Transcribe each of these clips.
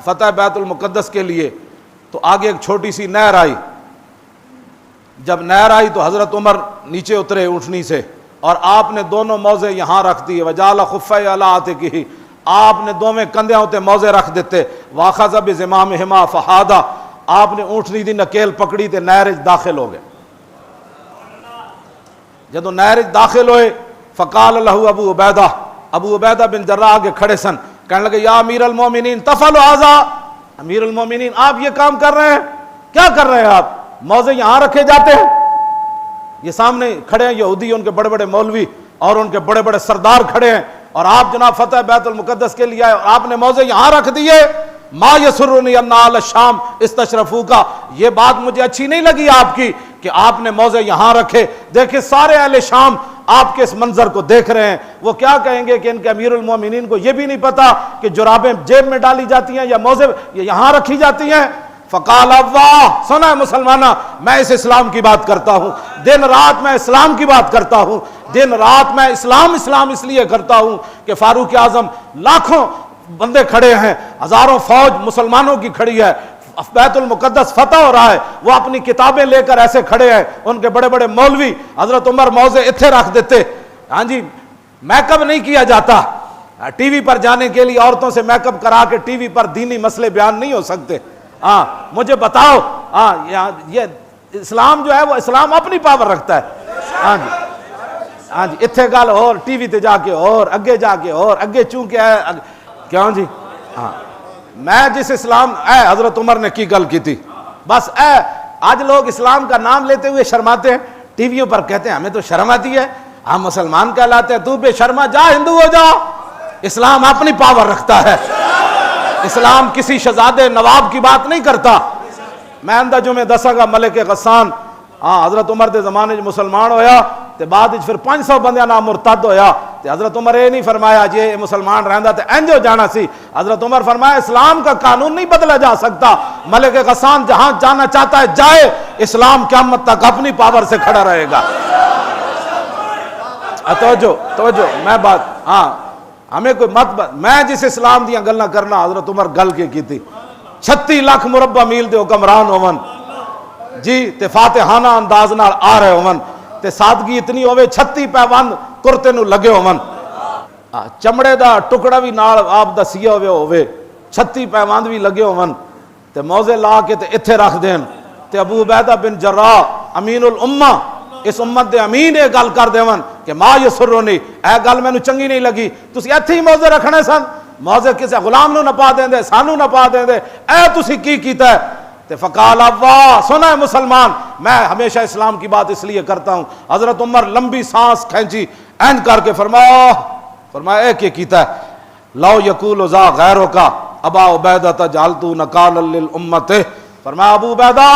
فتح بیت المقدس کے لیے تو آگے ایک چھوٹی سی نہر آئی. جب نہر آئی تو حضرت عمر نیچے اترے اونٹنی سے اور آپ نے دونوں موزے یہاں رکھ دیے. وجعل خفیہ علی عاتقہ, آپ نے دونوں کندھیاں ہوتے موزے رکھ دیتے. واخذ بزمامہما فحادا, آپ نے اونٹنی دی نکیل پکڑی تے نہر داخل ہو گئے. جدو نہر داخل ہوئے فقال لہ ابو عبیدہ, ابو عبیدہ بن جراح آگے کھڑے سن, کہنے لگے یا امیر المومنین تفعل ھذا, امیر المومنین آپ یہ کام کر رہے ہیں, کیا کر رہے ہیں آپ؟ موزے یہاں رکھے جاتے ہیں. یہ سامنے کھڑے ہیں یہودی, ان کے بڑے بڑے مولوی اور ان کے بڑے بڑے سردار کھڑے ہیں, اور آپ جناب فتح بیت المقدس کے لیے آئے اور آپ نے موزے یہاں رکھ دیے. ما یسرنی ان اہل الشام استشرفوا کا, یہ بات مجھے اچھی نہیں لگی آپ کی کہ آپ نے موزے یہاں رکھے. دیکھیں سارے اہل شام آپ کے اس منظر کو دیکھ رہے ہیں, وہ کیا کہیں گے کہ ان کے امیر المومنین کو یہ بھی نہیں پتا کہ جرابیں جیب میں ڈالی جاتی ہیں یا موزے یہاں رکھی جاتی ہیں. فقال واہ, سنا ہے مسلمانہ, میں اس اسلام کی بات کرتا ہوں, دن رات میں اسلام کی بات کرتا ہوں, دن رات میں اسلام اس لیے کرتا ہوں کہ فاروق اعظم, لاکھوں بندے کھڑے ہیں, ہزاروں فوج مسلمانوں کی کھڑی ہے, بیت المقدس فتح ہو رہا ہے, وہ اپنی کتابیں لے کر ایسے کھڑے ہیں, ان کے بڑے بڑے مولوی. حضرت عمر موزے اتھے رکھ دیتے. ہاں جی, میک اپ نہیں کیا جاتا ٹی وی پر جانے کے لیے, عورتوں سے میک اپ کرا کے ٹی وی پر دینی مسئلے بیان نہیں ہو سکتے. ہاں مجھے بتاؤ, ہاں یہ اسلام جو ہے وہ اسلام اپنی پاور رکھتا ہے. ہاں جی, ہاں جی, اتھے گل اور ٹی وی تے جا کے اور اگے جا کے اور اگے چونکہ ہے کیوں جی. ہاں میں جس اسلام حضرت عمر نے کی گل کی تھی, بس آج لوگ اسلام کا نام لیتے ہوئے شرماتے ہیں, ٹی ویوں پر کہتے ہیں ہمیں تو شرم آتی ہے, ہم مسلمان کہلاتے ہیں, تو بے شرما جا ہندو ہو جا. اسلام اپنی پاور رکھتا ہے, اسلام کسی شہزادے نواب کی بات نہیں کرتا. میں اندہ جو میں دسا گا ملک غسان, ہاں حضرت عمر دے زمانے مسلمان ہویا تے بعد 500 بندیاں نام مرتد ہویا تے حضرت عمر یہ نہیں فرمایا جی مسلمان رہندا تے انج ہو جانا سی. حضرت عمر فرمایا اسلام کا قانون نہیں بدلا جا سکتا, ملک غسان جہاں جانا چاہتا ہے جائے, اسلام قیامت تک اپنی پاور سے کھڑا رہے گا. توجہ میں بات, ہاں ہمیں کوئی میں جس اسلام دیاں گلاں کرنا حضرت عمر گل کے کی تھی. 36 لاکھ مربع میل دے حکمران ہون جی, تے فاتحانہ انداز نال آ رہے ہون, تے سادگی اتنی ہوئے 36 پیوند کرتے نو لگے ہون, چمڑے دا ٹکڑا بھی نال آپ دا سیا ہوئے 36 پیوند بھی لگے ہون, تے موزے لا کے تے اتھے رکھ دین, تے ابو عبیدہ بن جراح امین الامہ, اس امت دے امین یہ گل کر دیون کہ ما یسرنی, اے گل مینوں چنگی نہیں لگی, تسی ایتھے ہی موزے رکھنے سن, موزے کسے غلام نو نہ پا دیں دے, سانو نہ پا دیں دے, اے تسی کی کیتا ہے. تے فقال واہ, سنا ہے مسلمان, میں ہمیشہ اسلام کی بات اس لیے کرتا ہوں. حضرت عمر لمبی سانس کھینچی, اینڈ کر کے فرمایا اے کہ کیتا ہے. لو یقول ذا غیروں کا ابا عبیدہ جعلتو نکالا للامت, فرمایا ابو عبیدہ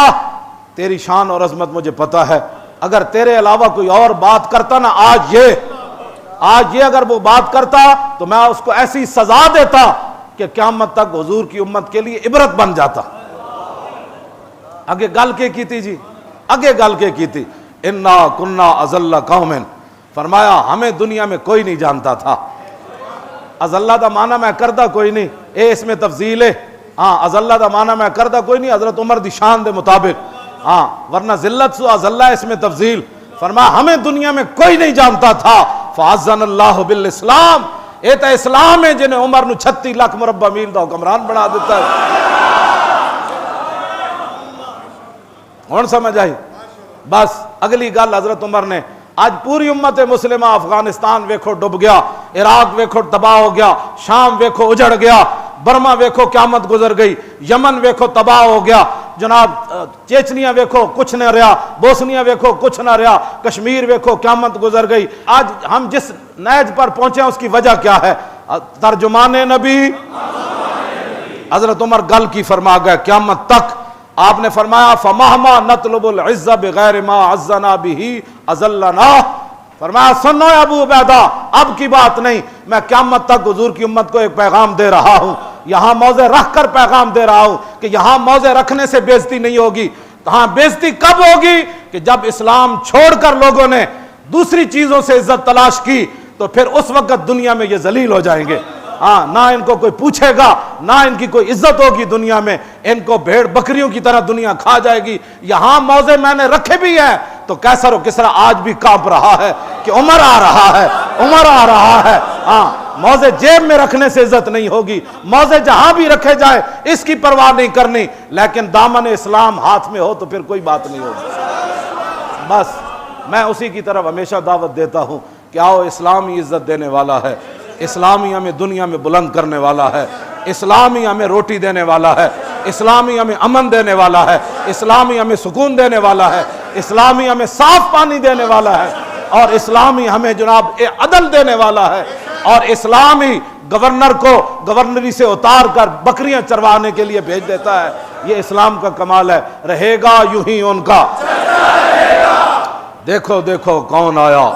تیری شان اور عظمت مجھے پتہ ہے, اگر تیرے علاوہ کوئی اور بات کرتا نا آج یہ اگر وہ بات کرتا تو میں اس کو ایسی سزا دیتا کہ قیامت تک حضور کی امت کے لیے عبرت بن جاتا. آگے گل کے کی تھی جی, آگے گل کے کی تھی, انا کنا اذل قوم, فرمایا ہمیں دنیا میں کوئی نہیں جانتا تھا. اذلہ دا معنی میں کردہ کوئی نہیں, اے اس میں تفضیل ہے. ہاں اذلہ دا معنی میں کردہ کوئی نہیں حضرت عمر دی شان دے مطابق, ہاں ورنہ ذلت سو اذلہ اس میں تفضیل. فرمایا ہمیں دنیا میں کوئی نہیں جانتا تھا, فاذن اللہ بالاسلام, اے تا اسلام ہے جنہیں عمر نو 36 لاکھ مربع میل دا حکمران بنا دیتا ہے. ہون سمجھ آئی. بس اگلی گل حضرت عمر نے, آج پوری امت مسلمہ افغانستان ویکھو ڈب گیا, عراق ویکھو تباہ ہو گیا, شام ویکھو اجڑ گیا, برما ویکھو قیامت گزر گئی, یمن ویکھو تباہ ہو گیا, جناب چیچنیا ویکھو کچھ نہ رہا, بوسنیا ویکھو کچھ نہ رہا, کشمیر ویکھو قیامت گزر گئی. آج ہم جس نیج پر پہنچے ہیں اس کی وجہ کیا ہے؟ ترجمان نبی حضرت عمر گل کی فرما گئے قیامت تک. آپ نے فرمایا فمہما نطلب العز بغیر ما عزنا به اذلنا, فرمایا سنو ابو عبیدہ اب کی بات نہیں, میں قیامت تک حضور کی امت کو ایک پیغام دے رہا ہوں, یہاں موزے رکھ کر پیغام دے رہا ہوں کہ یہاں موزے رکھنے سے بے عزتی نہیں ہوگی. ہاں بے عزتی کب ہوگی؟ کہ جب اسلام چھوڑ کر لوگوں نے دوسری چیزوں سے عزت تلاش کی تو پھر اس وقت دنیا میں یہ ذلیل ہو جائیں گے. ہاں نہ ان کو کوئی پوچھے گا، نہ ان کی کوئی عزت ہوگی دنیا میں، ان کو بھیڑ بکریوں کی طرح دنیا کھا جائے گی۔ یہاں موضع میں نے رکھے بھی ہیں تو کیسر و کسرا آج بھی کانپ رہا ہے کہ عمر آ رہا ہے، عمر آ رہا ہے۔ ہاں موضع جیب میں رکھنے سے عزت نہیں ہوگی، موضع جہاں بھی رکھے جائے اس کی پرواہ نہیں کرنی، لیکن دامن اسلام ہاتھ میں ہو تو پھر کوئی بات نہیں ہوگی۔ بس میں اسی کی طرف ہمیشہ دعوت دیتا ہوں کہ آؤ، اسلام ہی عزت دینے والا ہے، اسلام ہی ہمیں دنیا میں بلند کرنے والا ہے، اسلام ہی ہمیں روٹی دینے والا ہے، اسلام ہی ہمیں امن دینے والا ہے، اسلام ہی ہمیں سکون دینے والا ہے، اسلام ہی ہمیں صاف پانی دینے والا ہے، اور اسلام ہی ہمیں جناب عدل دینے والا ہے، اور اسلام ہی گورنر کو گورنری سے اتار کر بکریاں چروانے کے لیے بھیج دیتا ہے۔ یہ اسلام کا کمال ہے۔ رہے گا یوں ہی ان کا، دیکھو دیکھو کون آیا۔